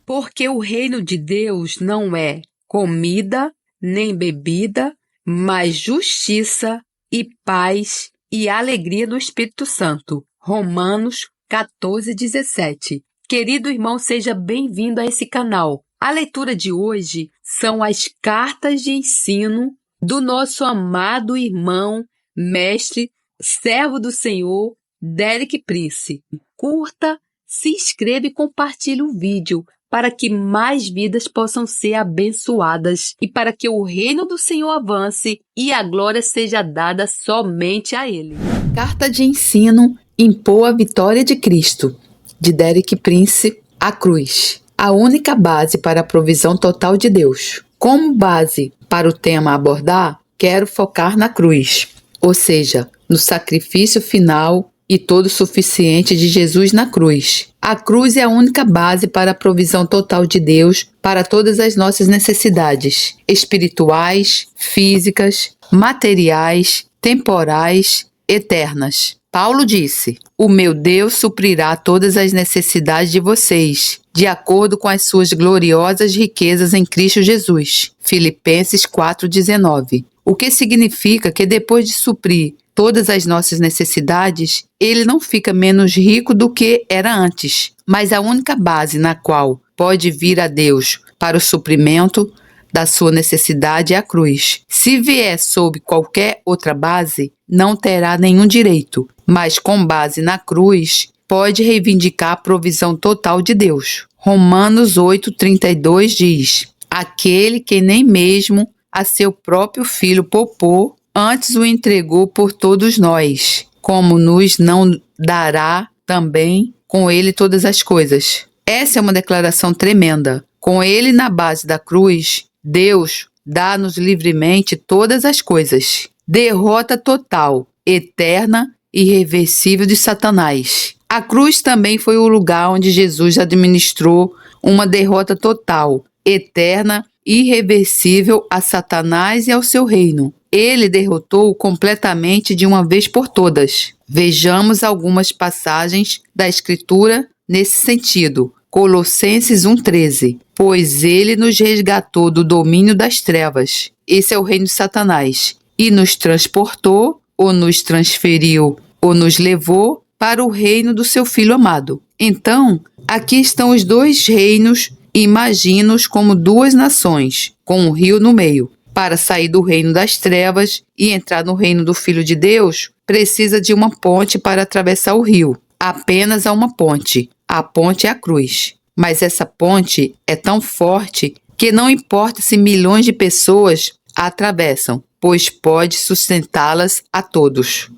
Porque o reino de Deus não é comida nem bebida, mas justiça e paz e alegria no Espírito Santo. Romanos 14:17. Querido irmão, seja bem-vindo a esse canal. A leitura de hoje são as cartas de ensino do nosso amado irmão, mestre, servo do Senhor, Derek Prince. Curta, se inscreva e compartilhe o vídeo para que mais vidas possam ser abençoadas e para que o reino do Senhor avance e a glória seja dada somente a Ele. Carta de ensino Impor a Vitória de Cristo, de Derek Prince, a cruz. A única base para a provisão total de Deus. Como base para o tema a abordar, quero focar na cruz, ou seja, no sacrifício final e todo suficiente de Jesus na cruz. A cruz é a única base para a provisão total de Deus para todas as nossas necessidades espirituais, físicas, materiais, temporais, eternas. Paulo disse: "O meu Deus suprirá todas as necessidades de vocês, de acordo com as suas gloriosas riquezas em Cristo Jesus." Filipenses 4:19. O que significa que depois de suprir todas as nossas necessidades, ele não fica menos rico do que era antes, mas a única base na qual pode vir a Deus para o suprimento da sua necessidade é a cruz. Se vier sob qualquer outra base, não terá nenhum direito, mas com base na cruz, pode reivindicar a provisão total de Deus. Romanos 8:32 diz: "Aquele que nem mesmo a seu próprio filho poupou, antes o entregou por todos nós, como nos não dará também com ele todas as coisas." Essa é uma declaração tremenda. Com ele na base da cruz, Deus dá-nos livremente todas as coisas. Derrota total, eterna e irreversível de Satanás. A cruz também foi o lugar onde Jesus administrou uma derrota total, eterna e irreversível a Satanás e ao seu reino. Ele derrotou completamente de uma vez por todas. Vejamos algumas passagens da Escritura nesse sentido. Colossenses 1:13. "Pois ele nos resgatou do domínio das trevas." Esse é o reino de Satanás. "E nos transportou, ou nos transferiu, ou nos levou para o reino do seu Filho amado." Então, aqui estão os dois reinos. Imagina-os como duas nações, com um rio no meio. Para sair do reino das trevas e entrar no reino do Filho de Deus, precisa de uma ponte para atravessar o rio. Apenas há uma ponte. A ponte é a cruz. Mas essa ponte é tão forte que não importa se milhões de pessoas a atravessam, pois pode sustentá-las a todos.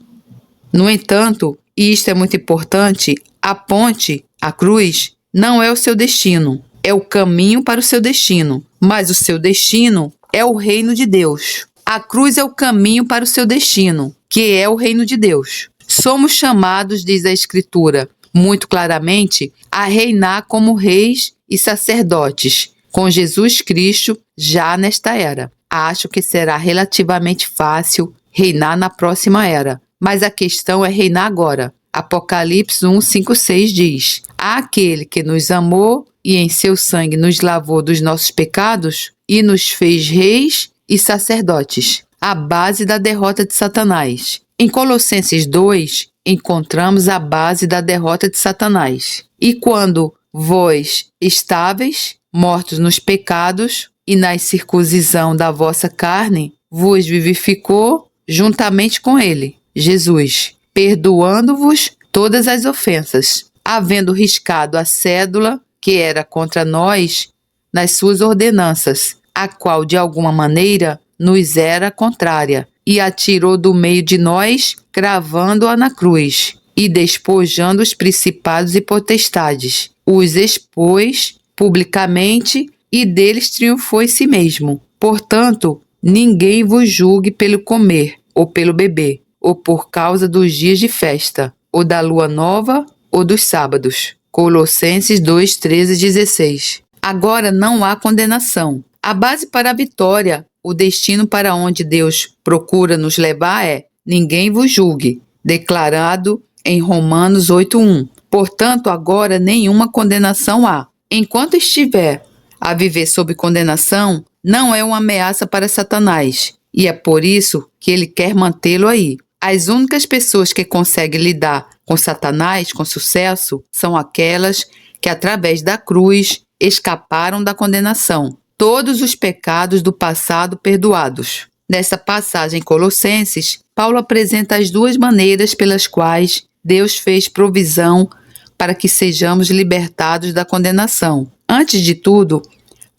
No entanto, e isto é muito importante, a ponte, a cruz, não é o seu destino. É o caminho para o seu destino, mas o seu destino é o reino de Deus. A cruz é o caminho para o seu destino, que é o reino de Deus. Somos chamados, diz a Escritura, muito claramente, a reinar como reis e sacerdotes, com Jesus Cristo já nesta era. Acho que será relativamente fácil reinar na próxima era, mas a questão é reinar agora. Apocalipse 1:5-6 diz: "Aquele que nos amou e em seu sangue nos lavou dos nossos pecados e nos fez reis e sacerdotes." A base da derrota de Satanás. Em Colossenses 2, encontramos a base da derrota de Satanás. "E quando vós estáveis, mortos nos pecados e na circuncisão da vossa carne, vos vivificou juntamente com ele, Jesus, perdoando-vos todas as ofensas, havendo riscado a cédula que era contra nós nas suas ordenanças, a qual de alguma maneira nos era contrária, e a tirou do meio de nós, cravando-a na cruz, e despojando os principados e potestades, os expôs publicamente e deles triunfou em si mesmo. Portanto, ninguém vos julgue pelo comer ou pelo beber, ou por causa dos dias de festa, ou da lua nova, ou dos sábados." Colossenses 2, 13 e 16. Agora não há condenação. A base para a vitória, o destino para onde Deus procura nos levar é: ninguém vos julgue, declarado em Romanos 8:1. Portanto, agora nenhuma condenação há Enquanto estiver a viver sob condenação, não é uma ameaça para Satanás, e é por isso que ele quer mantê-lo aí. As únicas pessoas que conseguem lidar com Satanás com sucesso são aquelas que, através da cruz, escaparam da condenação. Todos os pecados do passado perdoados. Nessa passagem em Colossenses, Paulo apresenta as duas maneiras pelas quais Deus fez provisão para que sejamos libertados da condenação. Antes de tudo,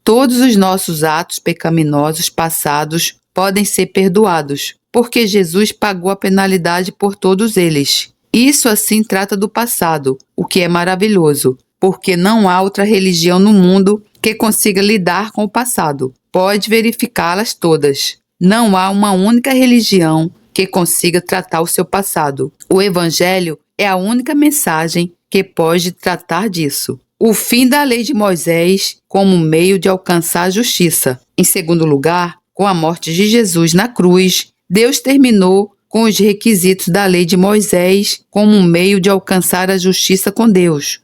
todos os nossos atos pecaminosos passados podem ser perdoados, porque Jesus pagou a penalidade por todos eles. Isso assim trata do passado, o que é maravilhoso, porque não há outra religião no mundo que consiga lidar com o passado. Pode verificá-las todas. Não há uma única religião que consiga tratar o seu passado. O Evangelho é a única mensagem que pode tratar disso. O fim da lei de Moisés como meio de alcançar a justiça. Em segundo lugar, com a morte de Jesus na cruz, Deus terminou com os requisitos da lei de Moisés como um meio de alcançar a justiça com Deus.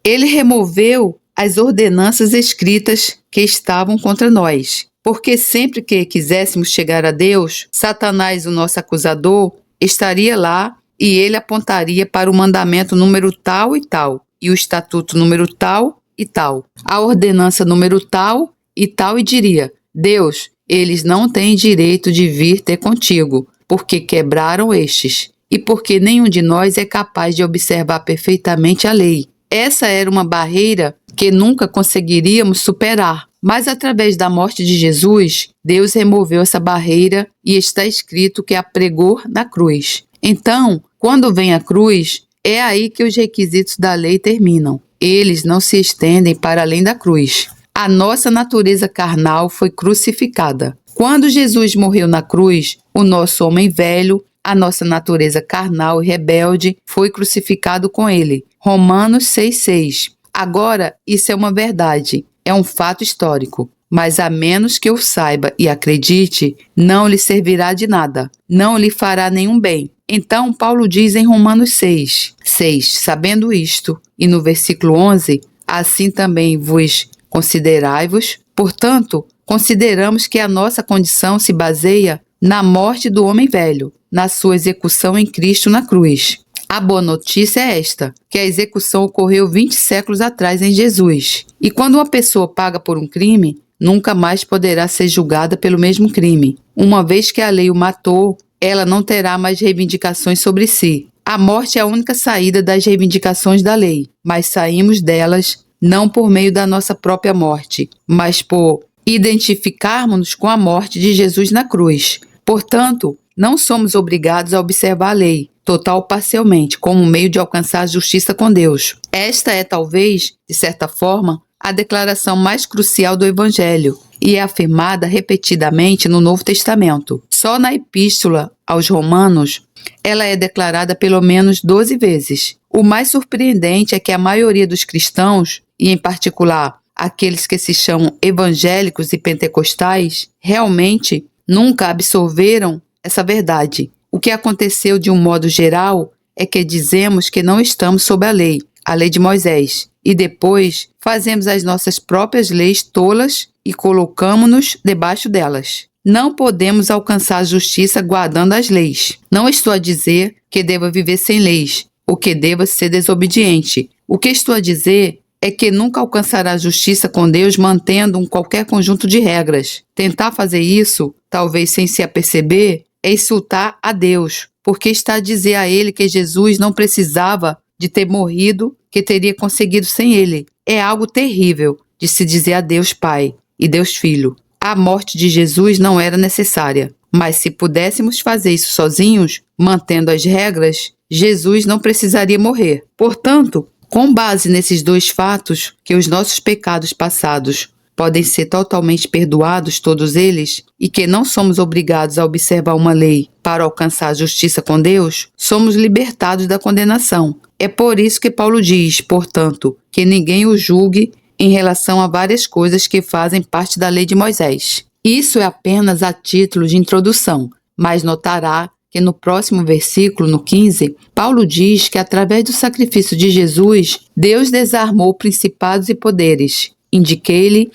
Ele removeu as ordenanças escritas que estavam contra nós, porque sempre que quiséssemos chegar a Deus, Satanás, o nosso acusador, estaria lá e ele apontaria para o mandamento número tal e tal, e o estatuto número tal e tal, a ordenança número tal e diria: Deus, eles não têm direito de vir ter contigo, porque quebraram estes, e porque nenhum de nós é capaz de observar perfeitamente a lei. Essa era uma barreira que nunca conseguiríamos superar, mas através da morte de Jesus, Deus removeu essa barreira e está escrito que a pregou na cruz. Então, quando vem a cruz, é aí que os requisitos da lei terminam. Eles não se estendem para além da cruz. A nossa natureza carnal foi crucificada. Quando Jesus morreu na cruz, o nosso homem velho, a nossa natureza carnal e rebelde, foi crucificado com ele. Romanos 6,6. Agora, isso é uma verdade, é um fato histórico. Mas a menos que eu saiba e acredite, não lhe servirá de nada, não lhe fará nenhum bem. Então, Paulo diz em Romanos 6, sabendo isto, e no versículo 11, assim também vos considerai-vos. Portanto, consideramos que a nossa condição se baseia na morte do homem velho, na sua execução em Cristo na cruz. A boa notícia é esta, que a execução ocorreu 20 séculos atrás em Jesus. E quando uma pessoa paga por um crime, nunca mais poderá ser julgada pelo mesmo crime. Uma vez que a lei o matou, ela não terá mais reivindicações sobre si. A morte é a única saída das reivindicações da lei, mas saímos delas não por meio da nossa própria morte, mas por identificarmos-nos com a morte de Jesus na cruz. Portanto, não somos obrigados a observar a lei, total ou parcialmente, como meio de alcançar a justiça com Deus. Esta é, talvez, de certa forma, a declaração mais crucial do Evangelho e é afirmada repetidamente no Novo Testamento. Só na Epístola aos Romanos, ela é declarada pelo menos 12 vezes. O mais surpreendente é que a maioria dos cristãos, e em particular aqueles que se chamam evangélicos e pentecostais, realmente nunca absorveram essa verdade. O que aconteceu de um modo geral é que dizemos que não estamos sob a lei de Moisés, e depois fazemos as nossas próprias leis tolas e colocamos-nos debaixo delas. Não podemos alcançar a justiça guardando as leis. Não estou a dizer que deva viver sem leis, ou que deva ser desobediente. O que estou a dizer é que nunca alcançará a justiça com Deus mantendo qualquer conjunto de regras. Tentar fazer isso, talvez sem se aperceber, é insultar a Deus, porque está a dizer a ele que Jesus não precisava de ter morrido, que teria conseguido sem ele. É algo terrível de se dizer a Deus Pai e Deus Filho. A morte de Jesus não era necessária, mas se pudéssemos fazer isso sozinhos, mantendo as regras, Jesus não precisaria morrer. Portanto, com base nesses dois fatos, que os nossos pecados passados podem ser totalmente perdoados, todos eles, e que não somos obrigados a observar uma lei para alcançar a justiça com Deus, somos libertados da condenação. É por isso que Paulo diz, portanto, que ninguém o julgue em relação a várias coisas que fazem parte da lei de Moisés. Isso é apenas a título de introdução, mas notará que no próximo versículo, no 15, Paulo diz que através do sacrifício de Jesus, Deus desarmou principados e poderes. Indiquei-lhe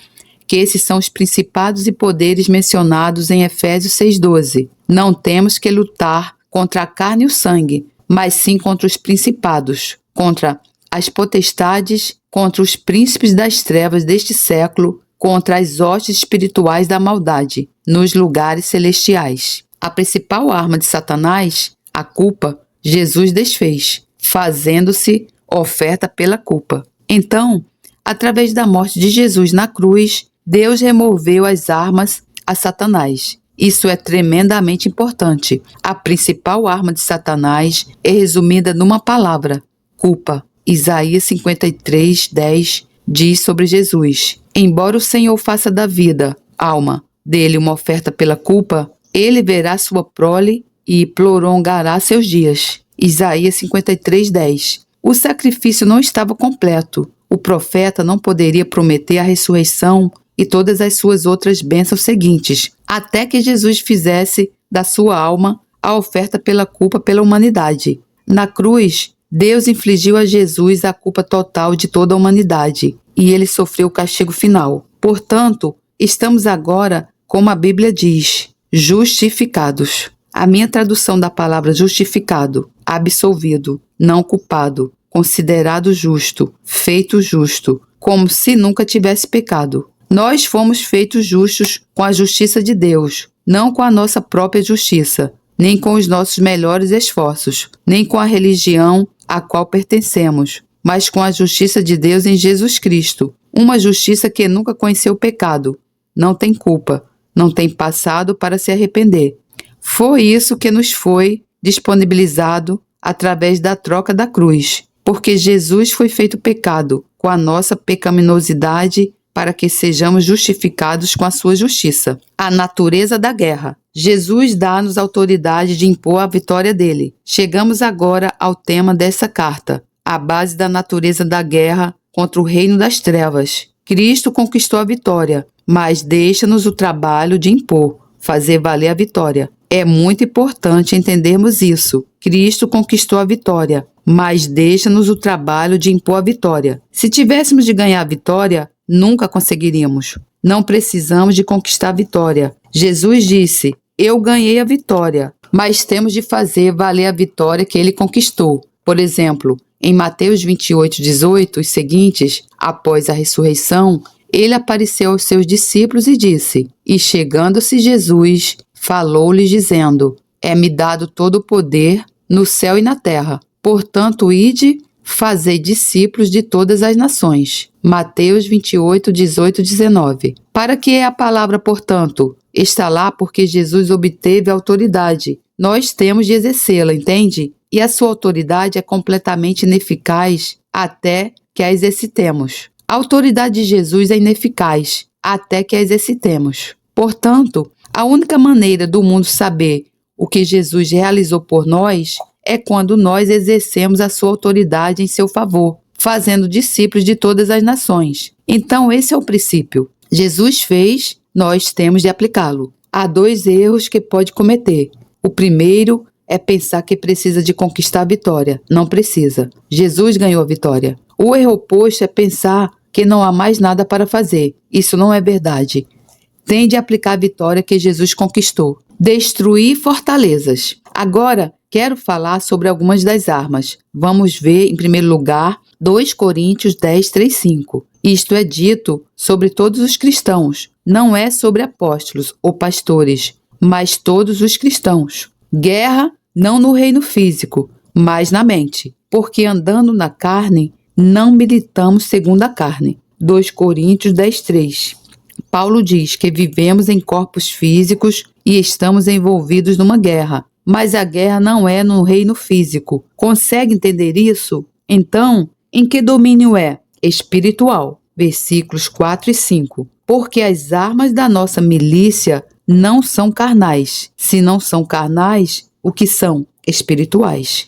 que esses são os principados e poderes mencionados em Efésios 6,12. Não temos que lutar contra a carne e o sangue, mas sim contra os principados, contra as potestades, contra os príncipes das trevas deste século, contra as hostes espirituais da maldade, nos lugares celestiais. A principal arma de Satanás, a culpa, Jesus desfez, fazendo-se oferta pela culpa. Então, através da morte de Jesus na cruz, Deus removeu as armas a Satanás. Isso é tremendamente importante. A principal arma de Satanás é resumida numa palavra: culpa. Isaías 53:10 diz sobre Jesus: embora o Senhor faça da vida, alma, dele uma oferta pela culpa, ele verá sua prole e prolongará seus dias. Isaías 53:10. O sacrifício não estava completo. O profeta não poderia prometer a ressurreição e todas as suas outras bênçãos seguintes, até que Jesus fizesse da sua alma a oferta pela culpa pela humanidade. Na cruz, Deus infligiu a Jesus a culpa total de toda a humanidade, e ele sofreu o castigo final. Portanto, estamos agora, como a Bíblia diz, justificados. A minha tradução da palavra justificado, absolvido, não culpado, considerado justo, feito justo, como se nunca tivesse pecado. Nós fomos feitos justos com a justiça de Deus, não com a nossa própria justiça, nem com os nossos melhores esforços, nem com a religião a qual pertencemos, mas com a justiça de Deus em Jesus Cristo, uma justiça que nunca conheceu pecado, não tem culpa, não tem passado para se arrepender. Foi isso que nos foi disponibilizado através da troca da cruz, porque Jesus foi feito pecado com a nossa pecaminosidade para que sejamos justificados com a sua justiça. A natureza da guerra. Jesus dá-nos autoridade de impor a vitória dele. Chegamos agora ao tema dessa carta, a base da natureza da guerra contra o reino das trevas. Cristo conquistou a vitória, mas deixa-nos o trabalho de impor, fazer valer a vitória. É muito importante entendermos isso. Cristo conquistou a vitória, mas deixa-nos o trabalho de impor a vitória. Se tivéssemos de ganhar a vitória, nunca conseguiríamos. Não precisamos de conquistar a vitória. Jesus disse: eu ganhei a vitória, mas temos de fazer valer a vitória que ele conquistou. Por exemplo, em Mateus 28:18 e seguintes, após a ressurreição, ele apareceu aos seus discípulos e disse: e chegando-se Jesus, falou-lhes dizendo: é-me dado todo o poder no céu e na terra. Portanto, ide, fazei discípulos de todas as nações. Mateus 28:18-19. Para que é a palavra portanto? Está lá porque Jesus obteve a autoridade. Nós temos de exercê-la, entende? E a sua autoridade é completamente ineficaz até que a exercitemos. A autoridade de Jesus é ineficaz até que a exercitemos. Portanto, a única maneira do mundo saber o que Jesus realizou por nós é quando nós exercemos a sua autoridade em seu favor, fazendo discípulos de todas as nações. Então, esse é o princípio. Jesus fez, nós temos de aplicá-lo. Há 2 erros que pode cometer. O primeiro é pensar que precisa de conquistar a vitória. Não precisa. Jesus ganhou a vitória. O erro oposto é pensar que não há mais nada para fazer. Isso não é verdade. Tem de aplicar a vitória que Jesus conquistou. Destruir fortalezas. Agora, quero falar sobre algumas das armas. Vamos ver, em primeiro lugar, 2 Coríntios 10:3-5. Isto é dito sobre todos os cristãos. Não é sobre apóstolos ou pastores, mas todos os cristãos. Guerra não no reino físico, mas na mente. Porque andando na carne, não militamos segundo a carne. 2 Coríntios 10:3. Paulo diz que vivemos em corpos físicos e estamos envolvidos numa guerra. Mas a guerra não é no reino físico. Consegue entender isso? Então, em que domínio é? Espiritual. Versículos 4 e 5. Porque as armas da nossa milícia não são carnais. Se não são carnais, o que são? Espirituais.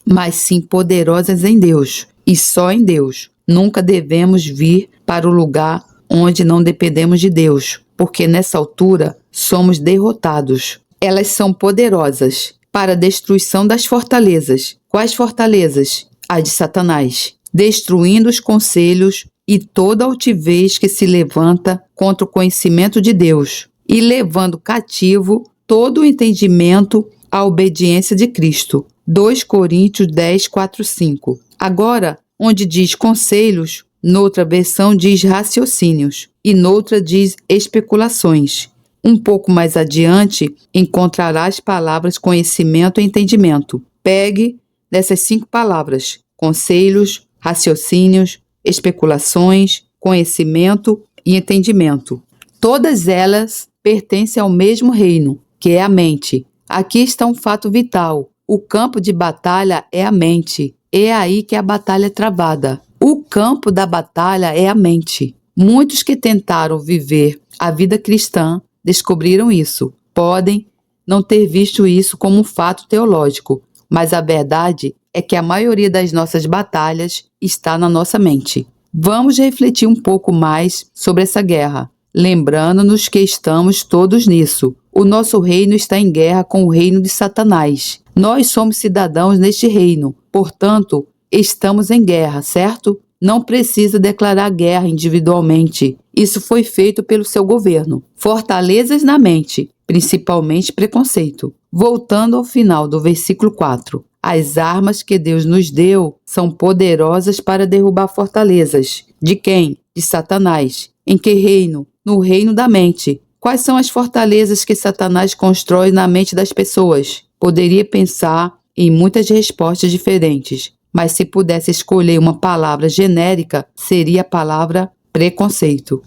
Mas sim poderosas em Deus. E só em Deus. Nunca devemos vir para o lugar onde não dependemos de Deus, porque nessa altura somos derrotados. Elas são poderosas. para a destruição das fortalezas. Quais fortalezas? As de Satanás, destruindo os conselhos e toda altivez que se levanta contra o conhecimento de Deus, e levando cativo todo o entendimento à obediência de Cristo. 2 Coríntios 10, 4, 5. Agora, onde diz conselhos, noutra versão diz raciocínios, e noutra diz especulações. Um pouco mais adiante, encontrará as palavras conhecimento e entendimento. Pegue dessas 5 palavras: conselhos, raciocínios, especulações, conhecimento e entendimento. Todas elas pertencem ao mesmo reino, que é a mente. Aqui está um fato vital. O campo de batalha é a mente. É aí que a batalha é travada. O campo da batalha é a mente. Muitos que tentaram viver a vida cristã descobriram isso. Podem não ter visto isso como um fato teológico, mas a verdade é que a maioria das nossas batalhas está na nossa mente. Vamos refletir um pouco mais sobre essa guerra, lembrando-nos que estamos todos nisso. O nosso reino está em guerra com o reino de Satanás. Nós somos cidadãos neste reino, portanto, estamos em guerra, certo? Não precisa declarar guerra individualmente. Isso foi feito pelo seu governo. Fortalezas na mente, principalmente preconceito. Voltando ao final do versículo 4. As armas que Deus nos deu são poderosas para derrubar fortalezas. De quem? De Satanás. Em que reino? No reino da mente. Quais são as fortalezas que Satanás constrói na mente das pessoas? Poderia pensar em muitas respostas diferentes, mas se pudesse escolher uma palavra genérica, seria a palavra preconceito.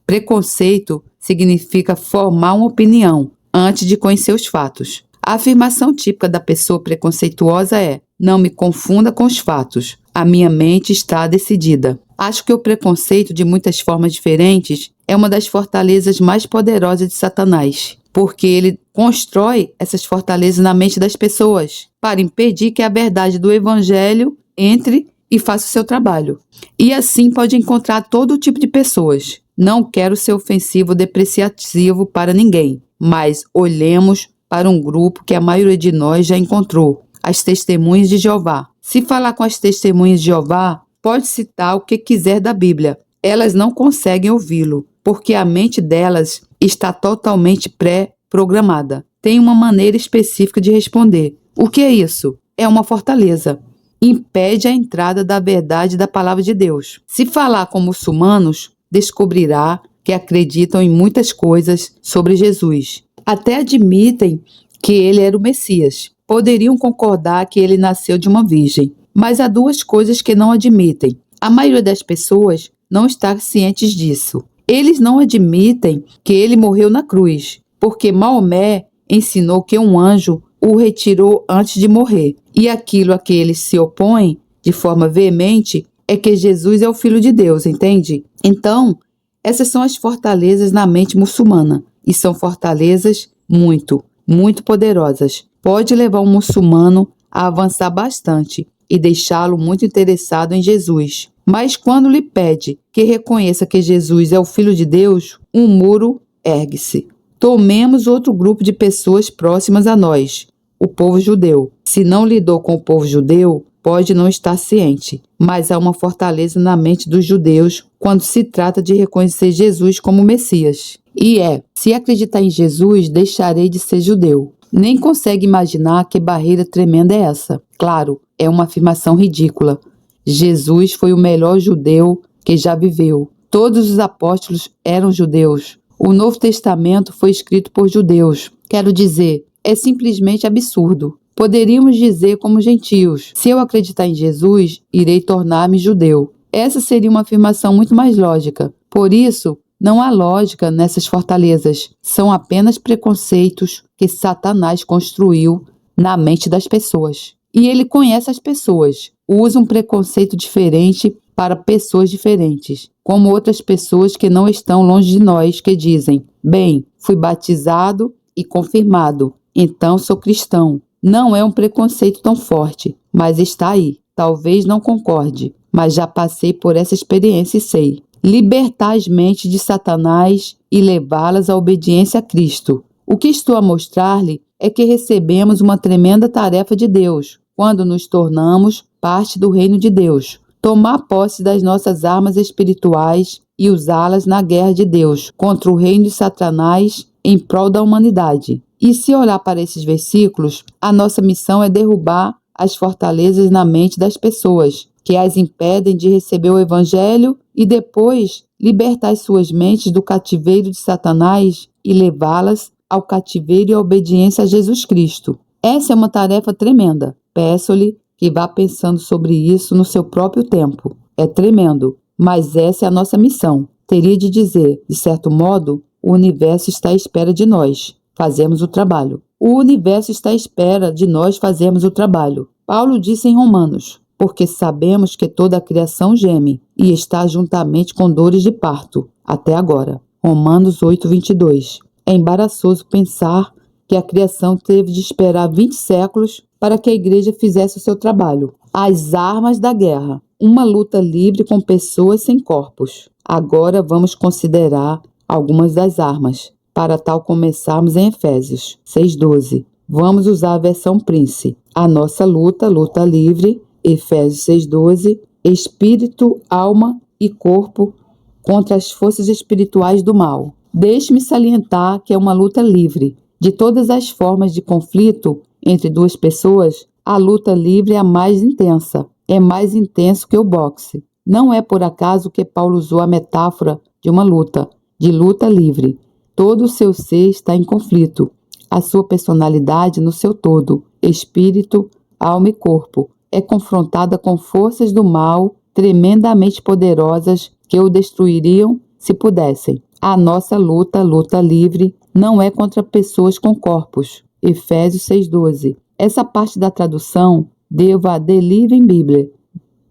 Preconceito significa formar uma opinião antes de conhecer os fatos. A afirmação típica da pessoa preconceituosa é: não me confunda com os fatos, a minha mente está decidida. Acho que o preconceito, de muitas formas diferentes, é uma das fortalezas mais poderosas de Satanás, porque ele constrói essas fortalezas na mente das pessoas para impedir que a verdade do Evangelho entre e faça o seu trabalho. E assim pode encontrar todo tipo de pessoas. Não quero ser ofensivo ou depreciativo para ninguém, mas olhemos para um grupo que a maioria de nós já encontrou: as testemunhas de Jeová. Se falar com as testemunhas de Jeová, pode citar o que quiser da Bíblia. Elas não conseguem ouvi-lo, porque a mente delas está totalmente pré-programada. Tem uma maneira específica de responder. O que é isso? É uma fortaleza. Impede a entrada da verdade da palavra de Deus. Se falar com muçulmanos, descobrirá que acreditam em muitas coisas sobre Jesus. Até admitem que ele era o Messias. Poderiam concordar que ele nasceu de uma virgem. Mas há duas coisas que não admitem. A maioria das pessoas não está ciente disso. Eles não admitem que ele morreu na cruz, porque Maomé ensinou que um anjo o retirou antes de morrer. E aquilo a que eles se opõem de forma veemente é que Jesus é o Filho de Deus, entende? Então, essas são as fortalezas na mente muçulmana. E são fortalezas muito, muito poderosas. Pode levar um muçulmano a avançar bastante e deixá-lo muito interessado em Jesus. Mas quando lhe pede que reconheça que Jesus é o Filho de Deus, um muro ergue-se. Tomemos outro grupo de pessoas próximas a nós, o povo judeu. Se não lidou com o povo judeu, pode não estar ciente, mas há uma fortaleza na mente dos judeus quando se trata de reconhecer Jesus como Messias. E se acreditar em Jesus, deixarei de ser judeu. Nem consegue imaginar que barreira tremenda é essa. Claro, é uma afirmação ridícula. Jesus foi o melhor judeu que já viveu. Todos os apóstolos eram judeus. O Novo Testamento foi escrito por judeus. Quero dizer, é simplesmente absurdo. Poderíamos dizer como gentios: se eu acreditar em Jesus, irei tornar-me judeu. Essa seria uma afirmação muito mais lógica. Por isso, não há lógica nessas fortalezas. São apenas preconceitos que Satanás construiu na mente das pessoas. E ele conhece as pessoas. Usa um preconceito diferente para pessoas diferentes, como outras pessoas que não estão longe de nós, que dizem: bem, fui batizado e confirmado, então sou cristão. Não é um preconceito tão forte, mas está aí. Talvez não concorde, mas já passei por essa experiência e sei. Libertar as mentes de Satanás e levá-las à obediência a Cristo. O que estou a mostrar-lhe é que recebemos uma tremenda tarefa de Deus quando nos tornamos parte do reino de Deus. Tomar posse das nossas armas espirituais e usá-las na guerra de Deus contra o reino de Satanás em prol da humanidade. E se olhar para esses versículos, a nossa missão é derrubar as fortalezas na mente das pessoas, que as impedem de receber o Evangelho e depois libertar as suas mentes do cativeiro de Satanás e levá-las ao cativeiro e à obediência a Jesus Cristo. Essa é uma tarefa tremenda. Peço-lhe que vá pensando sobre isso no seu próprio tempo. É tremendo, mas essa é a nossa missão. Teria de dizer, de certo modo, o universo está à espera de nós. Fazemos o trabalho. O universo está à espera de nós fazermos o trabalho. Paulo disse em Romanos, porque sabemos que toda a criação geme e está juntamente com dores de parto, até agora. Romanos 8:22. É embaraçoso pensar que a criação teve de esperar 20 séculos para que a igreja fizesse o seu trabalho. As armas da guerra. Uma luta livre com pessoas sem corpos. Agora vamos considerar algumas das armas. Para tal começarmos em Efésios 6:12. Vamos usar a versão Prince. A nossa luta livre, Efésios 6:12, espírito, alma e corpo contra as forças espirituais do mal. Deixe-me salientar que é uma luta livre. De todas as formas de conflito entre duas pessoas, a luta livre é a mais intensa. É mais intenso que o boxe. Não é por acaso que Paulo usou a metáfora de uma luta, de luta livre. Todo o seu ser está em conflito. A sua personalidade no seu todo, espírito, alma e corpo, é confrontada com forças do mal tremendamente poderosas que o destruiriam se pudessem. A nossa luta livre, não é contra pessoas com corpos. Efésios 6:12. Essa parte da tradução devo a The Living Bible,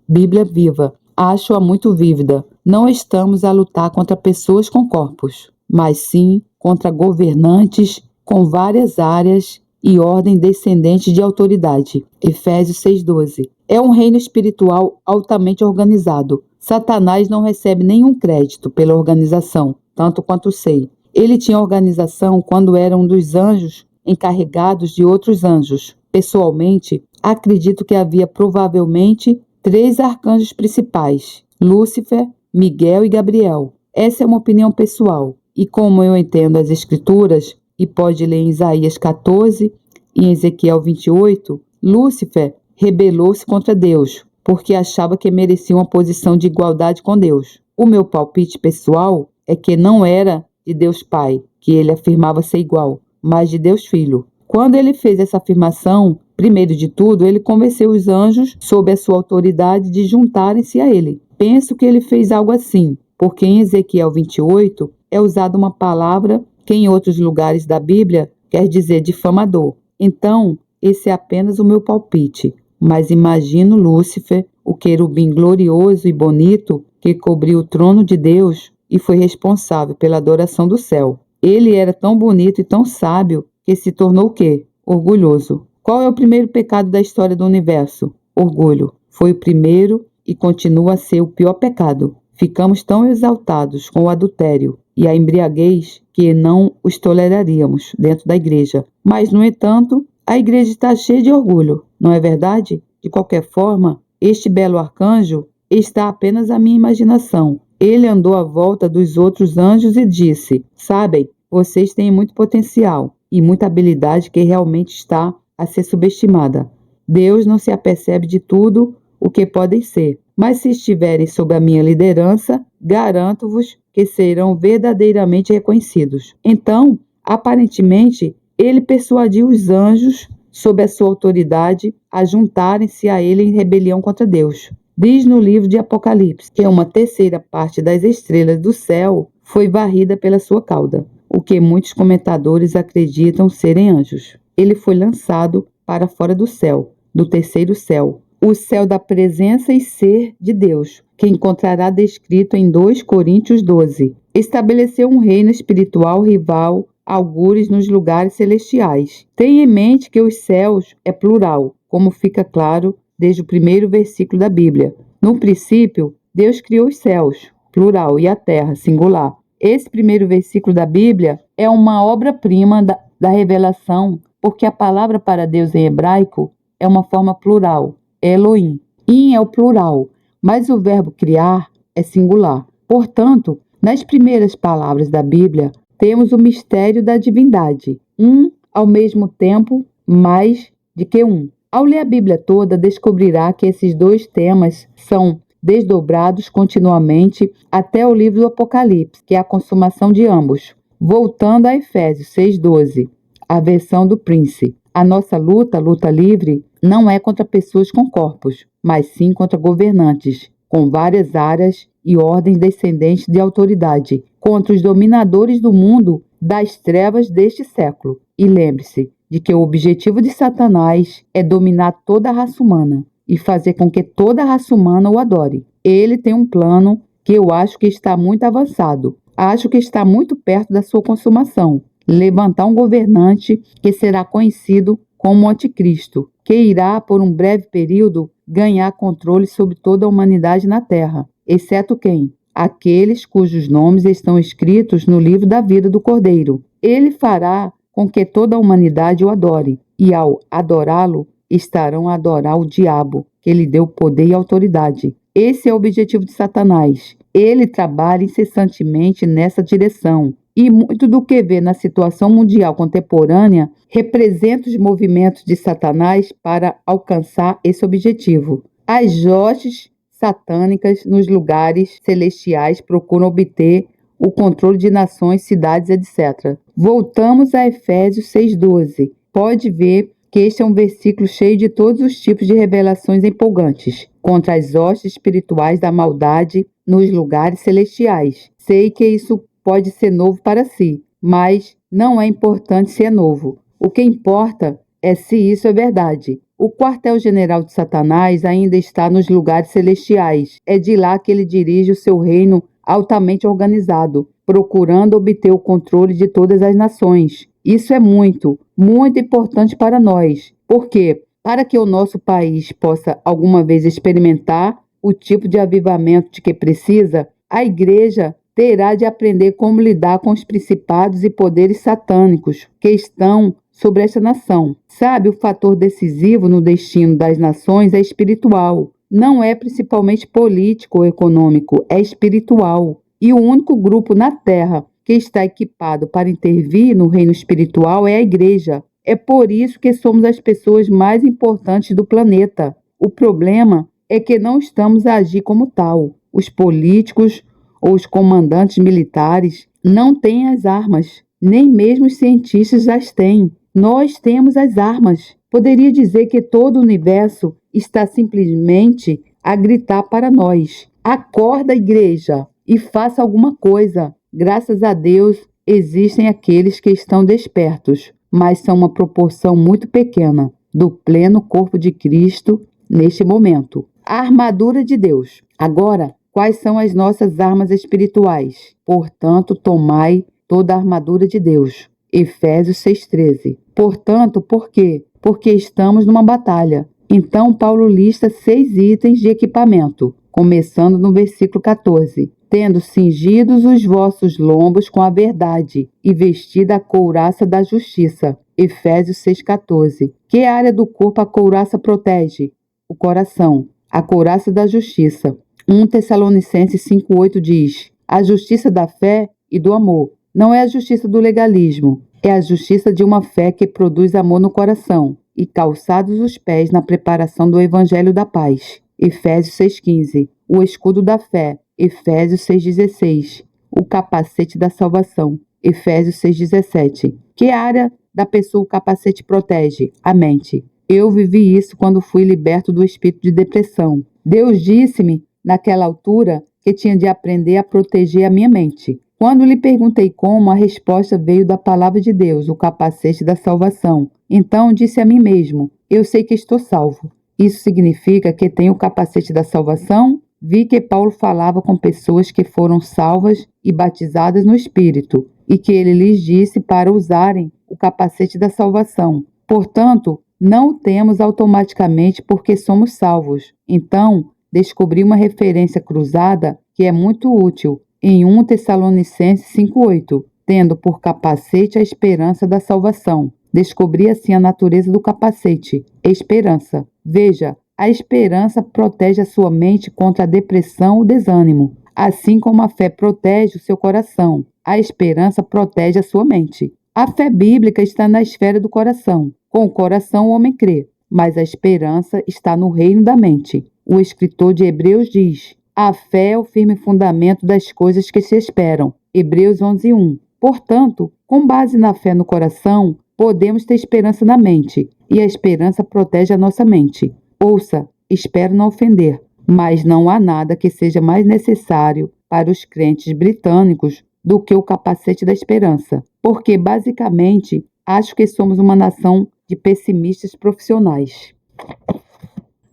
Bíblia Viva. Acho-a muito vívida. Não estamos a lutar contra pessoas com corpos, mas sim contra governantes com várias áreas e ordem descendentes de autoridade. Efésios 6:12. É um reino espiritual altamente organizado. Satanás não recebe nenhum crédito pela organização, tanto quanto sei. Ele tinha organização quando era um dos anjos encarregados de outros anjos. Pessoalmente, acredito que havia provavelmente 3 arcanjos principais: Lúcifer, Miguel e Gabriel. Essa é uma opinião pessoal. E como eu entendo as Escrituras, e pode ler em Isaías 14 e em Ezequiel 28, Lúcifer rebelou-se contra Deus, porque achava que merecia uma posição de igualdade com Deus. O meu palpite pessoal é que não era de Deus Pai, que ele afirmava ser igual, mas de Deus Filho. Quando ele fez essa afirmação, primeiro de tudo, ele convenceu os anjos, sob a sua autoridade, de juntarem-se a ele. Penso que ele fez algo assim, porque em Ezequiel 28 é usada uma palavra que em outros lugares da Bíblia quer dizer difamador. Então, esse é apenas o meu palpite, mas imagino Lúcifer, o querubim glorioso e bonito que cobriu o trono de Deus e foi responsável pela adoração do céu. Ele era tão bonito e tão sábio que se tornou o quê? Orgulhoso. Qual é o primeiro pecado da história do universo? Orgulho. Foi o primeiro e continua a ser o pior pecado. Ficamos tão exaltados com o adultério e a embriaguez que não os toleraríamos dentro da igreja. Mas, no entanto, a igreja está cheia de orgulho, não é verdade? De qualquer forma, este belo arcanjo está apenas à minha imaginação. Ele andou à volta dos outros anjos e disse: sabem, vocês têm muito potencial e muita habilidade que realmente está a ser subestimada. Deus não se apercebe de tudo o que podem ser, mas se estiverem sob a minha liderança, garanto-vos que serão verdadeiramente reconhecidos. Então, aparentemente, ele persuadiu os anjos, sob a sua autoridade, a juntarem-se a ele em rebelião contra Deus. Diz no livro de Apocalipse que uma terceira parte das estrelas do céu foi varrida pela sua cauda, o que muitos comentadores acreditam serem anjos. Ele foi lançado para fora do céu, do terceiro céu, o céu da presença e ser de Deus, que encontrará descrito em 2 Coríntios 12. Estabeleceu um reino espiritual rival, algures nos lugares celestiais. Tenha em mente que os céus é plural, como fica claro desde o primeiro versículo da Bíblia. No princípio, Deus criou os céus, plural, e a terra, singular. Esse primeiro versículo da Bíblia é uma obra-prima da revelação porque a palavra para Deus em hebraico é uma forma plural, Elohim. In é o plural, mas o verbo criar é singular. Portanto, nas primeiras palavras da Bíblia, temos o mistério da divindade, um ao mesmo tempo mais de que um. Ao ler a Bíblia toda, descobrirá que esses dois temas são desdobrados continuamente até o livro do Apocalipse, que é a consumação de ambos. Voltando a Efésios 6,12, a versão do Prince. A nossa luta livre, não é contra pessoas com corpos, mas sim contra governantes, com várias áreas e ordens descendentes de autoridade, contra os dominadores do mundo das trevas deste século. E lembre-se de que o objetivo de Satanás é dominar toda a raça humana e fazer com que toda a raça humana o adore. Ele tem um plano que eu acho que está muito avançado. Acho que está muito perto da sua consumação. Levantar um governante que será conhecido como Anticristo, que irá, por um breve período, ganhar controle sobre toda a humanidade na Terra. Exceto quem? Aqueles cujos nomes estão escritos no livro da vida do Cordeiro. Ele fará com que toda a humanidade o adore, e ao adorá-lo, estarão a adorar o diabo, que lhe deu poder e autoridade. Esse é o objetivo de Satanás. Ele trabalha incessantemente nessa direção. E muito do que vê na situação mundial contemporânea representa os movimentos de Satanás para alcançar esse objetivo. As hostes satânicas nos lugares celestiais procuram obter o controle de nações, cidades, etc. Voltamos a Efésios 6,12. Pode ver que este é um versículo cheio de todos os tipos de revelações empolgantes contra as hostes espirituais da maldade nos lugares celestiais. Sei que isso pode ser novo para si, mas não é importante se é novo. O que importa é se isso é verdade. O quartel-general de Satanás ainda está nos lugares celestiais. É de lá que ele dirige o seu reino altamente organizado, procurando obter o controle de todas as nações. Isso é muito, muito importante para nós. Por quê? Para que o nosso país possa alguma vez experimentar o tipo de avivamento de que precisa, a igreja terá de aprender como lidar com os principados e poderes satânicos que estão sobre esta nação. Sabe, o fator decisivo no destino das nações é espiritual. Não é principalmente político ou econômico, é espiritual. E o único grupo na Terra que está equipado para intervir no reino espiritual é a igreja. É por isso que somos as pessoas mais importantes do planeta. O problema é que não estamos a agir como tal. Os políticos ou os comandantes militares não têm as armas, nem mesmo os cientistas as têm. Nós temos as armas. Poderia dizer que todo o universo está simplesmente a gritar para nós: acorda, igreja, e faça alguma coisa. Graças a Deus, existem aqueles que estão despertos, mas são uma proporção muito pequena do pleno corpo de Cristo neste momento. A armadura de Deus. Agora, quais são as nossas armas espirituais? Portanto, tomai toda a armadura de Deus. Efésios 6,13. Portanto, por quê? Porque estamos numa batalha. Então, Paulo lista 6 itens de equipamento, começando no versículo 14. Tendo cingidos os vossos lombos com a verdade e vestida a couraça da justiça. Efésios 6,14. Que área do corpo a couraça protege? O coração. A couraça da justiça. 1 Tessalonicenses 5,8 diz: a justiça da fé e do amor. Não é a justiça do legalismo, é a justiça de uma fé que produz amor no coração e calçados os pés na preparação do evangelho da paz. Efésios 6,15. O escudo da fé. Efésios 6,16. O capacete da salvação. Efésios 6,17. Que área da pessoa o capacete protege? A mente. Eu vivi isso quando fui liberto do espírito de depressão. Deus disse-me, naquela altura, que tinha de aprender a proteger a minha mente. Quando lhe perguntei como, a resposta veio da palavra de Deus, o capacete da salvação. Então disse a mim mesmo: eu sei que estou salvo. Isso significa que tenho o capacete da salvação? Vi que Paulo falava com pessoas que foram salvas e batizadas no Espírito, e que ele lhes disse para usarem o capacete da salvação. Portanto, não o temos automaticamente porque somos salvos. Então, descobri uma referência cruzada que é muito útil em 1 Tessalonicenses 5,8, tendo por capacete a esperança da salvação. Descobri assim a natureza do capacete: esperança. Veja, a esperança protege a sua mente contra a depressão ou desânimo, assim como a fé protege o seu coração. A esperança protege a sua mente. A fé bíblica está na esfera do coração. Com o coração o homem crê, mas a esperança está no reino da mente. O escritor de Hebreus diz: a fé é o firme fundamento das coisas que se esperam. Hebreus 11:1. Portanto, com base na fé no coração, podemos ter esperança na mente, e a esperança protege a nossa mente. Ouça, espero não ofender, mas não há nada que seja mais necessário para os crentes britânicos do que o capacete da esperança, porque, basicamente, acho que somos uma nação de pessimistas profissionais.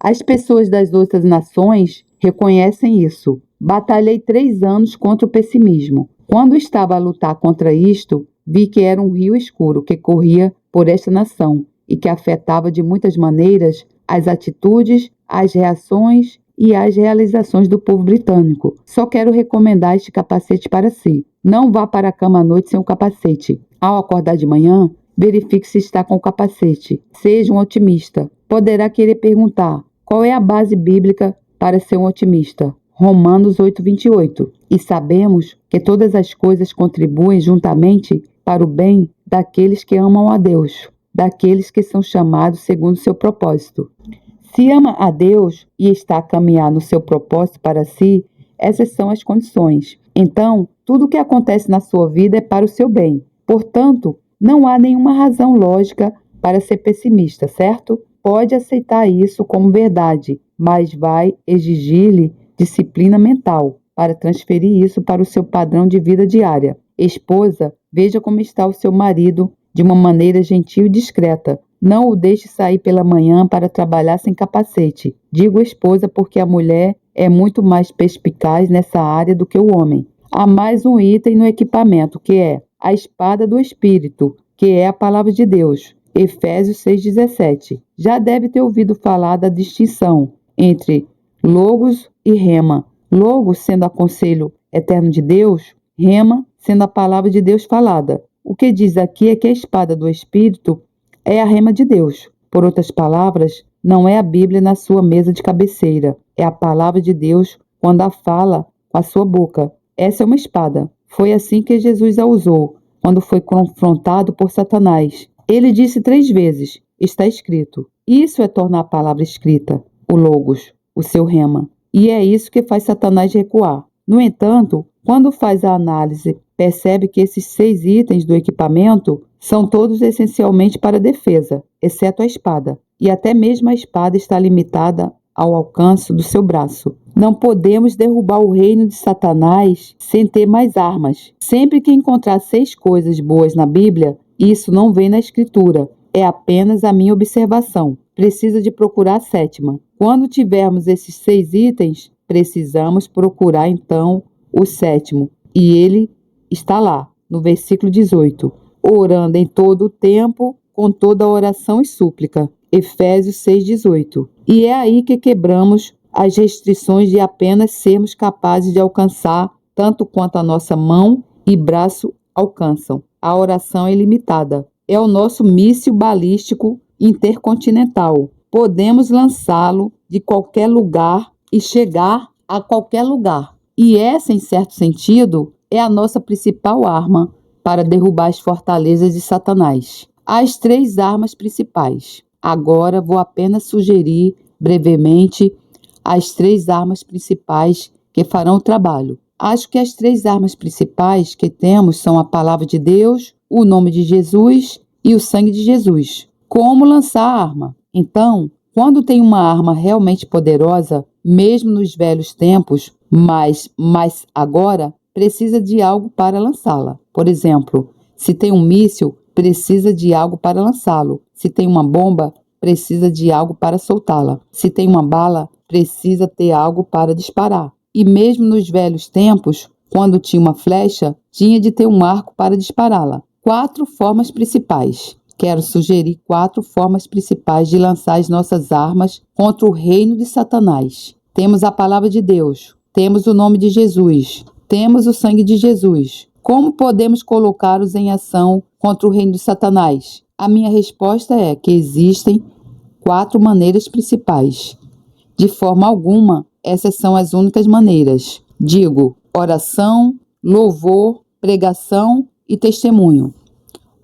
As pessoas das outras nações reconhecem isso. Batalhei 3 anos contra o pessimismo. Quando estava a lutar contra isto, vi que era um rio escuro que corria por esta nação e que afetava de muitas maneiras as atitudes, as reações e as realizações do povo britânico. Só quero recomendar este capacete para si. Não vá para a cama à noite sem o capacete. Ao acordar de manhã, verifique se está com o capacete. Seja um otimista. Poderá querer perguntar: qual é a base bíblica para ser um otimista? Romanos 8:28. E sabemos que todas as coisas contribuem juntamente para o bem daqueles que amam a Deus, daqueles que são chamados segundo o seu propósito. Se ama a Deus e está a caminhar no seu propósito para si, essas são as condições. Então, tudo o que acontece na sua vida é para o seu bem. Portanto, não há nenhuma razão lógica para ser pessimista, certo? Pode aceitar isso como verdade, mas vai exigir-lhe disciplina mental para transferir isso para o seu padrão de vida diária. Esposa, veja como está o seu marido de uma maneira gentil e discreta. Não o deixe sair pela manhã para trabalhar sem capacete. Digo esposa porque a mulher é muito mais perspicaz nessa área do que o homem. Há mais um item no equipamento, que é a espada do Espírito, que é a palavra de Deus. Efésios 6,17. Já deve ter ouvido falar da distinção entre logos e rema. Logos sendo o conselho eterno de Deus, rema sendo a palavra de Deus falada. O que diz aqui é que a espada do Espírito é a rema de Deus. Por outras palavras, não é a Bíblia na sua mesa de cabeceira. É a palavra de Deus quando a fala com a sua boca. Essa é uma espada. Foi assim que Jesus a usou, quando foi confrontado por Satanás. Ele disse 3 vezes: está escrito. Isso é tornar a palavra escrita, o logos, o seu rema. E é isso que faz Satanás recuar. No entanto, quando faz a análise, percebe que esses 6 itens do equipamento são todos essencialmente para defesa, exceto a espada. E até mesmo a espada está limitada ao alcance do seu braço. Não podemos derrubar o reino de Satanás sem ter mais armas. Sempre que encontrar 6 coisas boas na Bíblia, isso não vem na Escritura. É apenas a minha observação. Precisa de procurar a 7ª. Quando tivermos esses 6 itens, precisamos procurar então o 7º. E ele está lá, no versículo 18. Orando em todo o tempo, com toda oração e súplica. Efésios 6,18. E é aí que quebramos as restrições de apenas sermos capazes de alcançar tanto quanto a nossa mão e braço alcançam. A oração é ilimitada. É o nosso míssil balístico intercontinental. Podemos lançá-lo de qualquer lugar e chegar a qualquer lugar. E essa, em certo sentido, é a nossa principal arma para derrubar as fortalezas de Satanás. As 3 armas principais. Agora vou apenas sugerir brevemente as 3 armas principais que farão o trabalho. Acho que as 3 armas principais que temos são a palavra de Deus, o nome de Jesus e o sangue de Jesus. Como lançar a arma? Então, quando tem uma arma realmente poderosa, mesmo nos velhos tempos, mas agora, precisa de algo para lançá-la. Por exemplo, se tem um míssil, precisa de algo para lançá-lo. Se tem uma bomba, precisa de algo para soltá-la. Se tem uma bala, precisa ter algo para disparar. E mesmo nos velhos tempos, quando tinha uma flecha, tinha de ter um arco para dispará-la. 4 formas principais. Quero sugerir 4 formas principais de lançar as nossas armas contra o reino de Satanás. Temos a palavra de Deus, temos o nome de Jesus, temos o sangue de Jesus. Como podemos colocá-los em ação contra o reino de Satanás? A minha resposta é que existem 4 maneiras principais. De forma alguma, essas são as únicas maneiras. Digo, oração, louvor, pregação e testemunho.